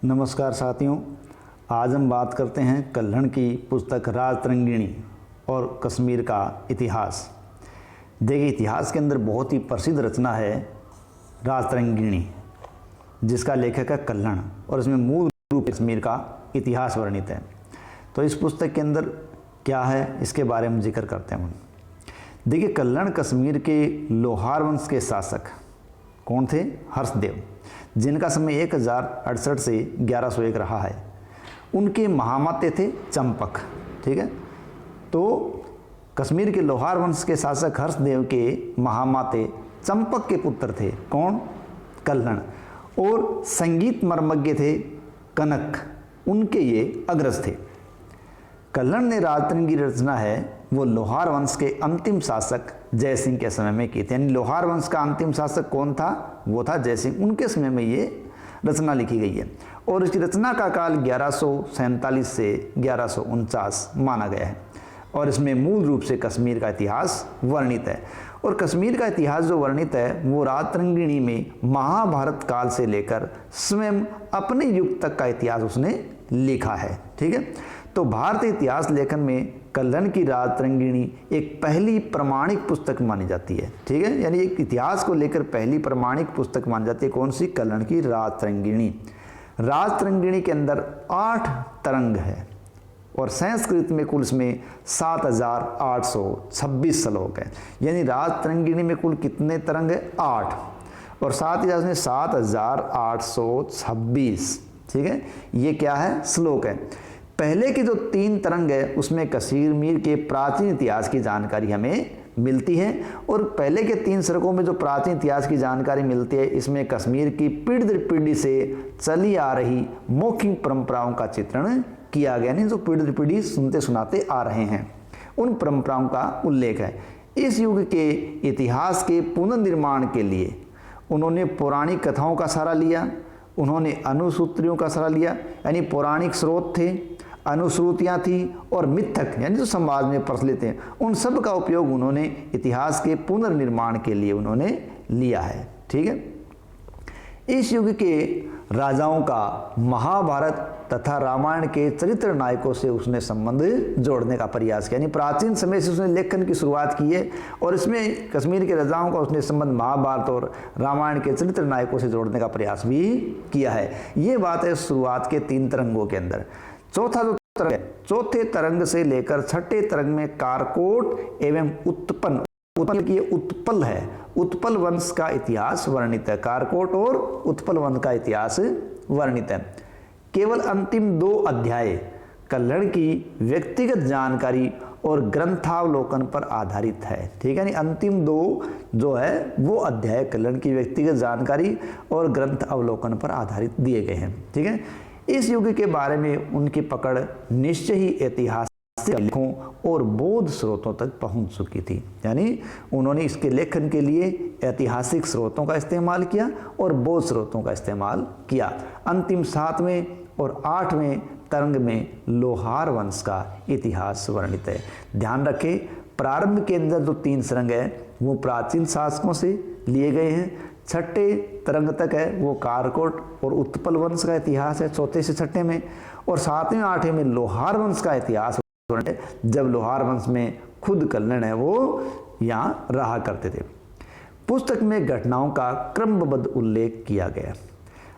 नमस्कार साथियों, आज हम बात करते हैं कल्हण की पुस्तक राजतरंगिणी और कश्मीर का इतिहास। देखिए, इतिहास के अंदर बहुत ही प्रसिद्ध रचना है राजतरंगिणी, जिसका लेखक है कल्हण, और इसमें मूल रूप कश्मीर का इतिहास वर्णित है। तो इस पुस्तक के अंदर क्या है, इसके बारे में जिक्र करते हैं हम। देखिए, कल्हण कश्मीर के लोहार वंश के शासक कौन थे? हर्षदेव, जिनका समय 1068 से 1101 रहा है। उनके महामाते थे चंपक। ठीक है, तो कश्मीर के लोहार वंश के शासक हर्षदेव के महामाते चंपक के पुत्र थे। कौन? कल्हण। और संगीत मर्मज्ञ थे कनक, उनके ये अग्रज थे। कल्हण ने राजतरंगिणी रचना है वो लोहार वंश के अंतिम शासक जयसिंह के समय में की थी। यानी लोहार वंश का अंतिम शासक कौन था? वो था जयसिंह। उनके समय में ये रचना लिखी गई है और इसकी रचना का काल 1147 से 1149 माना गया है। और इसमें मूल रूप से कश्मीर का इतिहास वर्णित है। और कश्मीर का इतिहास जो वर्णित है वो राजतरंगिणी में महाभारत काल से लेकर स्वयं अपने युग तक का इतिहास उसने लिखा है। ठीक है, तो भारतीय इतिहास लेखन में कल्हण की राजतरंगिणी एक पहली प्रमाणिक पुस्तक मानी जाती है। ठीक है, यानी एक इतिहास को लेकर पहली प्रमाणिक पुस्तक मानी जाती है। कौन सी? कल्हण की राजतरंगिणी। राजतरंगिणी के अंदर 8 तरंग है और संस्कृत में कुल इसमें 7826 श्लोक है। यानी राजतरंगिणी में कुल कितने तरंग है? 8, और साथ ही साथ में 7826। ठीक है, ये क्या है? श्लोक है। पहले के जो 3 तरंग है उसमें कश्मीर के प्राचीन इतिहास की जानकारी हमें मिलती है। और पहले के 3 सर्गों में जो प्राचीन इतिहास की जानकारी मिलती है, इसमें कश्मीर की पीढ़ी दर पीढ़ी से चली आ रही मौखिक परंपराओं का चित्रण किया गया। नहीं, जो पीढ़ी दर पीढ़ी सुनते सुनाते आ रहे हैं, उन परंपराओं का उल्लेख है। इस युग के इतिहास के पुनर्निर्माण के लिए उन्होंने पौराणिक कथाओं का सहारा लिया, उन्होंने अनुसूत्रियों का सहारा लिया। यानी पौराणिक स्रोत थे, अनुश्रुतियाँ थी, और मिथक यानी जो समाज में प्रचलित हैं, उन सब का उपयोग उन्होंने इतिहास के पुनर्निर्माण के लिए उन्होंने लिया है। ठीक है, इस युग के राजाओं का महाभारत तथा रामायण के चरित्र नायकों से उसने संबंध जोड़ने का प्रयास किया। यानी प्राचीन समय से उसने लेखन की शुरुआत की है और इसमें कश्मीर के राजाओं का उसने संबंध महाभारत और रामायण के चरित्र नायकों से जोड़ने का प्रयास भी किया है। ये बात है शुरुआत के 3 तरंगों के अंदर। चौथा जो तरंग है, चौथे तरंग से लेकर छठे तरंग में कारकोट एवं उत्पल की उत्पल है, उत्पल वंश का इतिहास वर्णित है। कारकोट और उत्पल वंश का इतिहास वर्णित है। केवल अंतिम 2 अध्याय कल्हण की व्यक्तिगत जानकारी और ग्रंथावलोकन पर आधारित है। ठीक है, यानी अंतिम 2 जो है वो अध्याय कल्हण की व्यक्तिगत जानकारी और ग्रंथ अवलोकन पर आधारित दिए गए हैं। ठीक है, इस युग के बारे में उनकी पकड़ निश्चय ही ऐतिहासिक लेखों और बौद्ध स्रोतों तक पहुंच चुकी थी। यानी उन्होंने इसके लेखन के लिए ऐतिहासिक स्रोतों का इस्तेमाल किया और बौद्ध स्रोतों का इस्तेमाल किया। अंतिम 7वें और 8वें तरंग में लोहार वंश का इतिहास वर्णित है। ध्यान रखें, प्रारंभ के अंदर जो 3 तरंग है वो प्राचीन शासकों से लिए गए हैं। छठे तरंग तक है वो कारकोट और उत्पल वंश का इतिहास है, चौथे से छठे में। और 7वें 8वें में लोहार वंश का इतिहास, जब लोहार वंश में खुद कल्हण है वो यहाँ रहा करते थे। पुस्तक में घटनाओं का क्रमबद्ध उल्लेख किया गया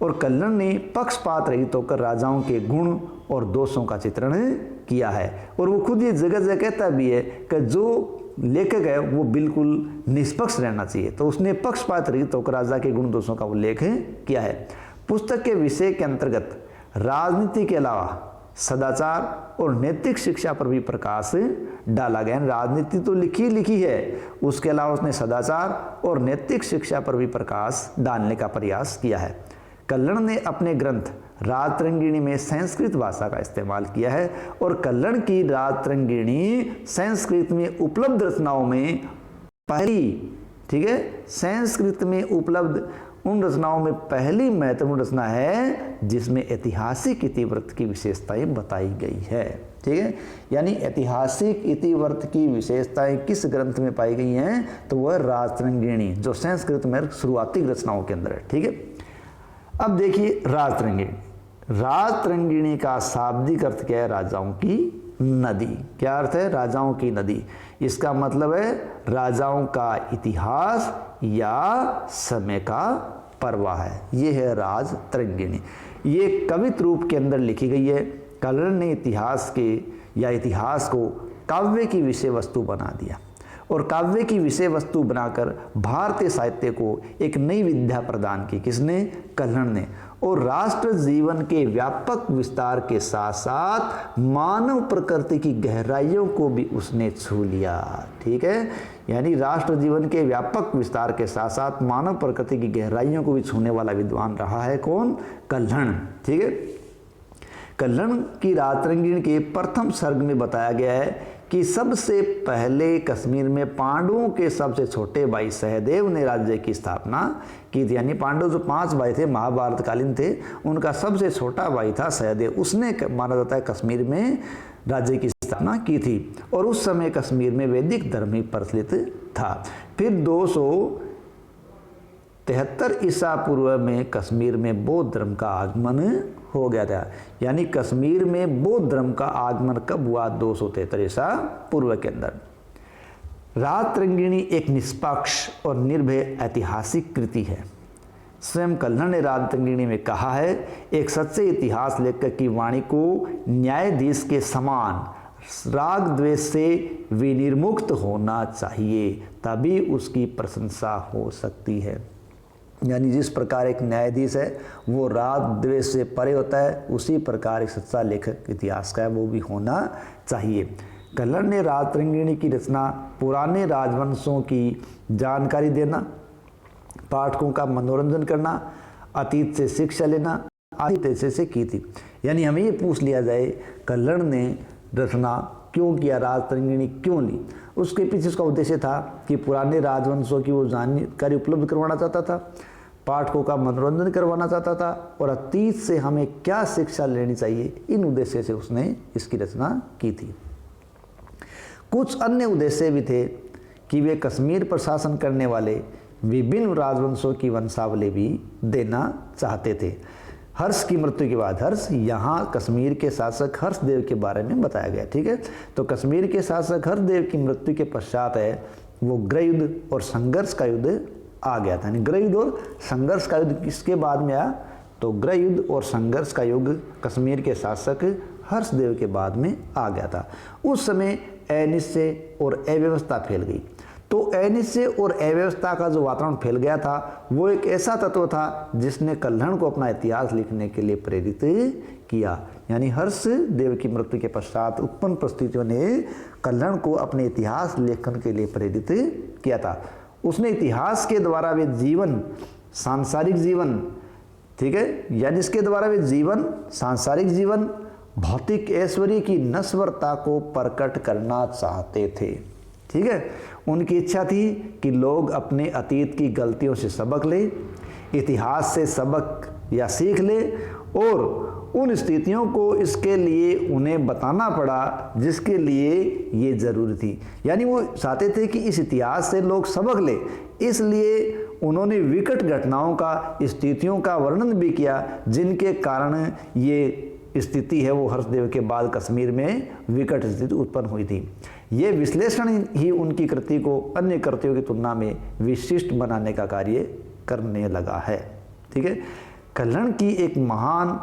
और कल्हण ने पक्षपात रहित होकर राजाओं के गुण और दोषों का चित्रण किया है। और वो खुद ये जगह जगह कहता भी है कि जो लेखक है वो बिल्कुल निष्पक्ष रहना चाहिए, तो उसने पक्षपात रहित होकर राजा के गुण दोषों का उल्लेख किया है। पुस्तक के विषय के अंतर्गत राजनीति के अलावा सदाचार और नैतिक शिक्षा पर भी प्रकाश डाला गया। राजनीति तो लिखी है, उसके अलावा उसने सदाचार और नैतिक शिक्षा पर भी प्रकाश डालने का प्रयास किया है। कल्हण ने अपने ग्रंथ राजतरंगिणी में संस्कृत भाषा का इस्तेमाल किया है और कल्हण की राजतरंगिणी संस्कृत में उपलब्ध रचनाओं में पहली, ठीक है, संस्कृत में उपलब्ध उन रचनाओं में पहली महत्वपूर्ण रचना है जिसमें ऐतिहासिक इतिवृत्त की विशेषताएं बताई गई है। ठीक है, यानी ऐतिहासिक इतिवृत्त की विशेषताएं किस ग्रंथ में पाई गई हैं? तो वह राजतरंगिणी, जो संस्कृत में शुरुआती रचनाओं के अंदर है। ठीक है, अब देखिए राजतरंगिणी। राजतरंगिणी का शाब्दिक अर्थ क्या है? राजाओं की नदी। क्या अर्थ है? राजाओं की नदी। इसका मतलब है राजाओं का इतिहास या समय का प्रवाह है। ये है राजतरंगिणी। ये कवित रूप के अंदर लिखी गई है। कल्हण ने इतिहास को काव्य की विषय वस्तु बना दिया और काव्य की विषय वस्तु बनाकर भारतीय साहित्य को एक नई विद्या प्रदान की। किसने? कल्हण ने। और राष्ट्र जीवन के व्यापक विस्तार के साथ साथ मानव प्रकृति की गहराइयों को भी उसने छू लिया। ठीक है, यानी राष्ट्र जीवन के व्यापक विस्तार के साथ साथ मानव प्रकृति की गहराइयों को भी छूने वाला विद्वान रहा है। कौन? कल्हण। ठीक है, कल्हण की राजतरंगिणी के प्रथम सर्ग में बताया गया है कि सबसे पहले कश्मीर में पांडवों के सबसे छोटे भाई सहदेव ने राज्य की स्थापना की थी। यानी पांडव जो 5 भाई थे, महाभारत कालीन थे, उनका सबसे छोटा भाई था सहदेव। उसने माना जाता है कश्मीर में राज्य की स्थापना की थी और उस समय कश्मीर में वैदिक धर्म ही प्रचलित था। फिर 273 ईसा पूर्व में कश्मीर में बौद्ध धर्म का आगमन हो गया था। यानी कश्मीर में बौद्ध धर्म का आगमन कब हुआ? 273 ईसा पूर्व के अंदर। राजतरंगिणी एक निष्पक्ष और निर्भय ऐतिहासिक कृति है। स्वयं कल्हण ने राजतरंगिणी में कहा है, एक सच्चे इतिहास लेखक की वाणी को न्यायाधीश के समान राग द्वेष से विनिर्मुक्त होना चाहिए, तभी उसकी प्रशंसा हो सकती है। यानी जिस प्रकार एक न्यायाधीश है वो राग द्वेष से परे होता है, उसी प्रकार एक सच्चा लेखक इतिहास का है वो भी होना चाहिए। कल्हण ने राजतरंगिणी की रचना पुराने राजवंशों की जानकारी देना, पाठकों का मनोरंजन करना, अतीत से शिक्षा लेना आदि तरीके से की थी। यानी हमें ये पूछ लिया जाए कल्हण ने रचना क्यों किया, राजतरंगिणी क्यों ली? उसके पीछे उसका उद्देश्य था कि पुराने राजवंशों की वो जानकारी उपलब्ध करवाना चाहता था, पाठकों का मनोरंजन करवाना चाहता था और अतीत से हमें क्या शिक्षा लेनी चाहिए, इन उद्देश्य से उसने इसकी रचना की थी। कुछ अन्य उद्देश्य भी थे कि वे कश्मीर पर शासन करने वाले विभिन्न राजवंशों की वंशावली भी देना चाहते थे। हर्ष की मृत्यु के बाद, हर्ष यहाँ कश्मीर के शासक हर्षदेव के बारे में बताया गया। ठीक है, तो कश्मीर के शासक हर्षदेव की मृत्यु के पश्चात है वो गृह युद्ध और संघर्ष का युद्ध आ गया था। यानी गृह युद्ध और संघर्ष का युद्ध किसके बाद में आया? तो गृह युद्ध और संघर्ष का युग कश्मीर के शासक हर्षदेव के बाद में आ गया था। उस समय अनिश्चय और अव्यवस्था फैल गई। तो अनिश्चय और अव्यवस्था का जो वातावरण फैल गया था वो एक ऐसा तत्व था जिसने कल्हण को अपना इतिहास लिखने के लिए प्रेरित किया। यानी हर्षदेव की मृत्यु के पश्चात उत्पन्न परिस्थितियों ने कल्हण को अपने इतिहास लेखन के लिए प्रेरित किया था। उसने इतिहास के द्वारा वे जीवन, सांसारिक जीवन, ठीक है, यानी इसके द्वारा वे जीवन, सांसारिक जीवन, भौतिक ऐश्वर्य की नश्वरता को प्रकट करना चाहते थे। ठीक है, उनकी इच्छा थी कि लोग अपने अतीत की गलतियों से सबक ले, इतिहास से सबक या सीख ले और उन स्थितियों को इसके लिए उन्हें बताना पड़ा जिसके लिए ये जरूरी थी। यानी वो चाहते थे कि इस इतिहास से लोग सबक ले, इसलिए उन्होंने विकट घटनाओं का, स्थितियों का वर्णन भी किया जिनके कारण ये स्थिति है वो हर्षदेव के बाद कश्मीर में विकट स्थिति उत्पन्न हुई थी। ये विश्लेषण ही उनकी कृति को अन्य कृतियों की तुलना में विशिष्ट बनाने का कार्य करने लगा है। ठीक है, कल्हण की एक महान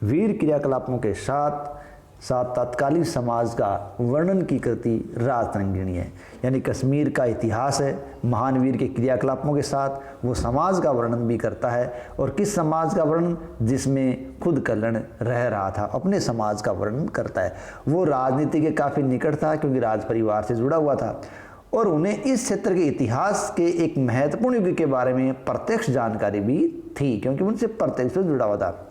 वीर क्रियाकलापों के साथ साथ तत्कालीन समाज का वर्णन की कृति राजतरंगिणी है। यानी कश्मीर का इतिहास है, महान वीर के क्रियाकलापों के साथ वो समाज का वर्णन भी करता है। और किस समाज का वर्णन? जिसमें खुद कल्हण रह रहा था, अपने समाज का वर्णन करता है। वो राजनीति के काफ़ी निकट था क्योंकि राज परिवार से जुड़ा हुआ था और उन्हें इस क्षेत्र के इतिहास के एक महत्वपूर्ण युग के बारे में प्रत्यक्ष जानकारी भी थी क्योंकि उनसे प्रत्यक्ष से जुड़ा हुआ था।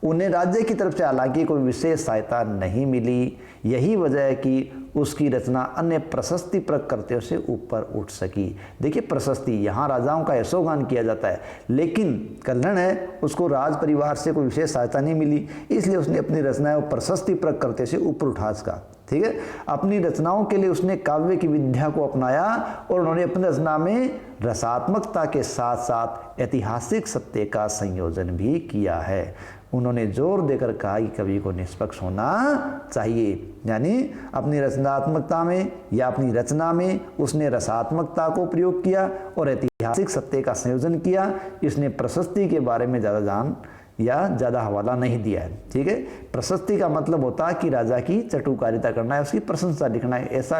उन्हें राज्य की तरफ से हालांकि कोई विशेष सहायता नहीं मिली। यही वजह है कि उसकी रचना अन्य प्रशस्ति प्रकृतियों से ऊपर उठ सकी। देखिए, प्रशस्ति यहाँ राजाओं का यशोगान किया जाता है, लेकिन कल्हण है उसको राज परिवार से कोई विशेष सहायता नहीं मिली, इसलिए उसने अपनी रचनाएं प्रशस्ति प्रकृति से ऊपर उठा सका। ठीक है, अपनी रचनाओं के लिए उसने काव्य की विद्या को अपनाया और उन्होंने अपनी रचना में रसात्मकता के साथ साथ ऐतिहासिक सत्य का संयोजन भी किया है। उन्होंने जोर देकर कहा कि कवि को निष्पक्ष होना चाहिए, यानी अपनी रचनात्मकता में या अपनी रचना में उसने रसात्मकता को प्रयोग किया और ऐतिहासिक सत्य का संयोजन किया। इसने प्रशस्ति के बारे में ज़्यादा जान या ज़्यादा हवाला नहीं दिया है। ठीक है, प्रशस्ति का मतलब होता है कि राजा की चटुकारिता करना है, उसकी प्रशंसा लिखना है, ऐसा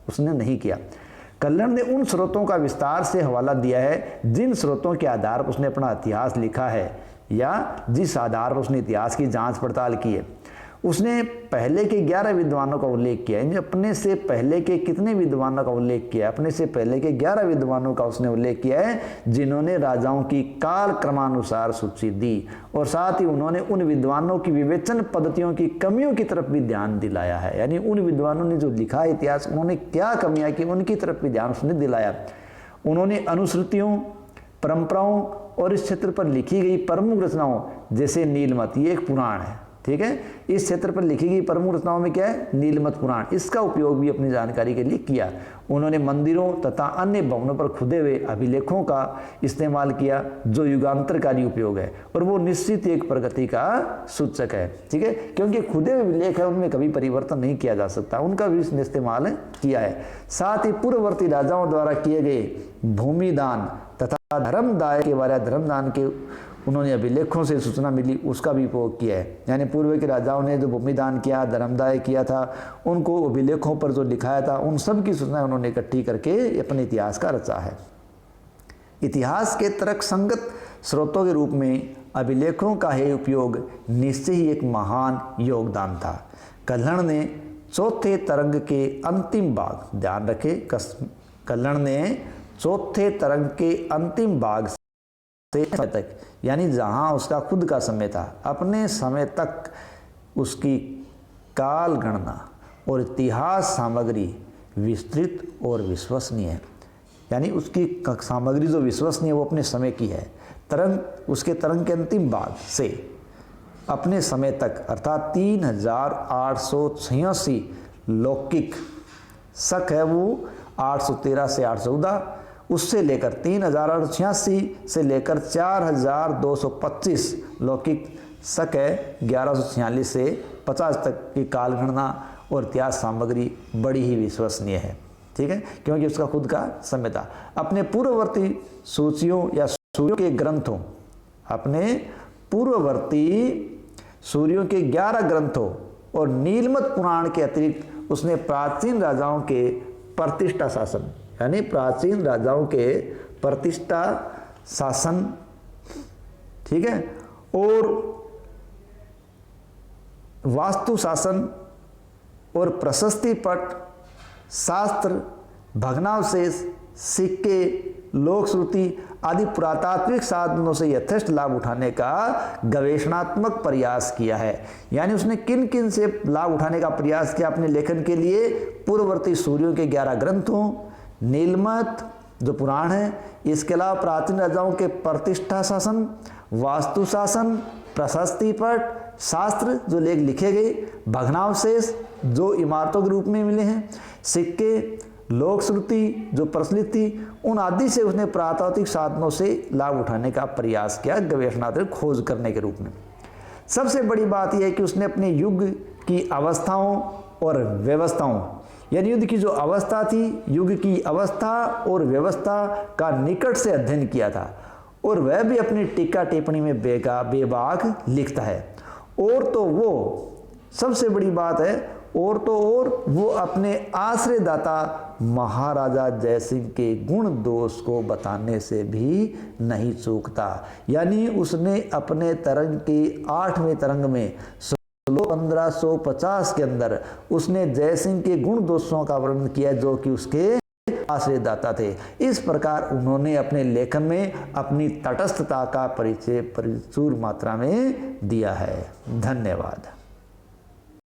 उसने नहीं किया। कल्हण ने उन स्रोतों का विस्तार से हवाला दिया है जिन स्रोतों के आधार पर उसने अपना इतिहास लिखा है या जिस आधार पर उसने इतिहास की जांच पड़ताल की है। उसने पहले के 11 विद्वानों का उल्लेख किया है, अपने से पहले के कितने विद्वानों का उल्लेख किया है? अपने से पहले के 11 विद्वानों का उसने उल्लेख किया है जिन्होंने राजाओं की काल क्रमानुसार सूची दी, और साथ ही उन्होंने उन विद्वानों की विवेचन पद्धतियों की कमियों की तरफ भी ध्यान दिलाया है। यानी उन विद्वानों ने जो लिखा है इतिहास, उन्होंने क्या कमियां की उनकी तरफ भी ध्यान उसने दिलाया। उन्होंने अनुश्रुतियों, परंपराओं और इस क्षेत्र पर लिखी गई प्रमुख रचनाओं जैसे नीलमत, ये एक पुराण है, ठीक है, इस क्षेत्र पर लिखी गई प्रमुख रचनाओं में क्या है? नीलमत पुराण, इसका उपयोग भी अपनी जानकारी के लिए किया। उन्होंने मंदिरों तथा अन्य भवनों पर खुदे हुए अभिलेखों का इस्तेमाल किया जो युगांतरकारी उपयोग है और वो निश्चित एक प्रगति का सूचक है। ठीक है, क्योंकि खुदे हुए अभिलेख है, उनमें कभी परिवर्तन नहीं किया जा सकता, उनका भी इसने इस्तेमाल किया है। साथ ही पूर्ववर्ती राजाओं द्वारा किए गए भूमिदान तथा धर्मदाय के बारे धर्मदान के उन्होंने अभिलेखों से सूचना मिली, उसका भी उपयोग किया है। यानी पूर्व के राजाओं ने जो भूमिदान किया, धर्मदाय किया था, उनको अभिलेखों पर जो लिखाया था उन सब की सूचना उन्होंने इकट्ठी करके अपने इतिहास का रचा है। इतिहास के तर्क संगत स्रोतों के रूप में अभिलेखों का ही उपयोग निश्चय ही एक महान योगदान था। कल्हण ने चौथे तरंग के अंतिम भाग, ध्यान रखे, कल्हण ने चौथे तरंग के अंतिम भाग से तक, यानी जहां उसका खुद का समय था, अपने समय तक उसकी काल गणना और इतिहास सामग्री विस्तृत और विश्वसनीय है। यानी उसकी सामग्री जो विश्वसनीय है वो अपने समय की है। तरंग, उसके तरंग के अंतिम भाग से अपने समय तक अर्थात 3886 लौकिक, शक है वो 813 से 814, उससे लेकर 3886 से लेकर 4225 लौकिक, शक है 1146 से 50 तक की काल गणना और इतिहास सामग्री बड़ी ही विश्वसनीय है। ठीक है, क्योंकि उसका खुद का समय था। अपने पूर्ववर्ती सूचियों या सूर्यों के ग्रंथों, अपने पूर्ववर्ती सूर्यों के 11 ग्रंथों और नीलमत पुराण के अतिरिक्त उसने प्राचीन राजाओं के प्रतिष्ठा शासन, यानी प्राचीन राजाओं के प्रतिष्ठा शासन, ठीक है, और वास्तु शासन और प्रशस्ति पट, शास्त्र, भग्नावशेष, सिक्के, लोक श्रुति आदि पुरातात्विक साधनों से यथेष्ट लाभ उठाने का गवेषणात्मक प्रयास किया है। यानी उसने किन किन से लाभ उठाने का प्रयास किया अपने लेखन के लिए? पूर्ववर्ती सूर्यों के 11 ग्रंथों, नीलमत जो पुराण है, इसके अलावा प्राचीन राजाओं के प्रतिष्ठा शासन, वास्तु शासन, प्रशस्ति पट, शास्त्र जो लेख लिखे गए, भग्नावशेष जो इमारतों के रूप में मिले हैं, सिक्के, लोक श्रुति जो प्रचलित थी, उन आदि से उसने पुरातात्विक साधनों से लाभ उठाने का प्रयास किया गवेषणात्मक खोज करने के रूप में। सबसे बड़ी बात यह है कि उसने अपने युग की अवस्थाओं और व्यवस्थाओं, यानी युद्ध की जो अवस्था थी, युग की अवस्था और व्यवस्था का निकट से अध्ययन किया था, और वह भी अपनी टीका टिप्पणी में बेबाक लिखता है। और तो वो सबसे बड़ी बात है, और तो और वो अपने आश्रयदाता महाराजा जयसिंह के गुण दोष को बताने से भी नहीं चूकता। यानी उसने अपने तरंग के 8वें तरंग में 1550 के अंदर उसने जयसिंह के गुण दोषों का वर्णन किया जो कि उसके आश्रयदाता थे। इस प्रकार उन्होंने अपने लेखन में अपनी तटस्थता का परिचय प्रचुर मात्रा में दिया है। धन्यवाद।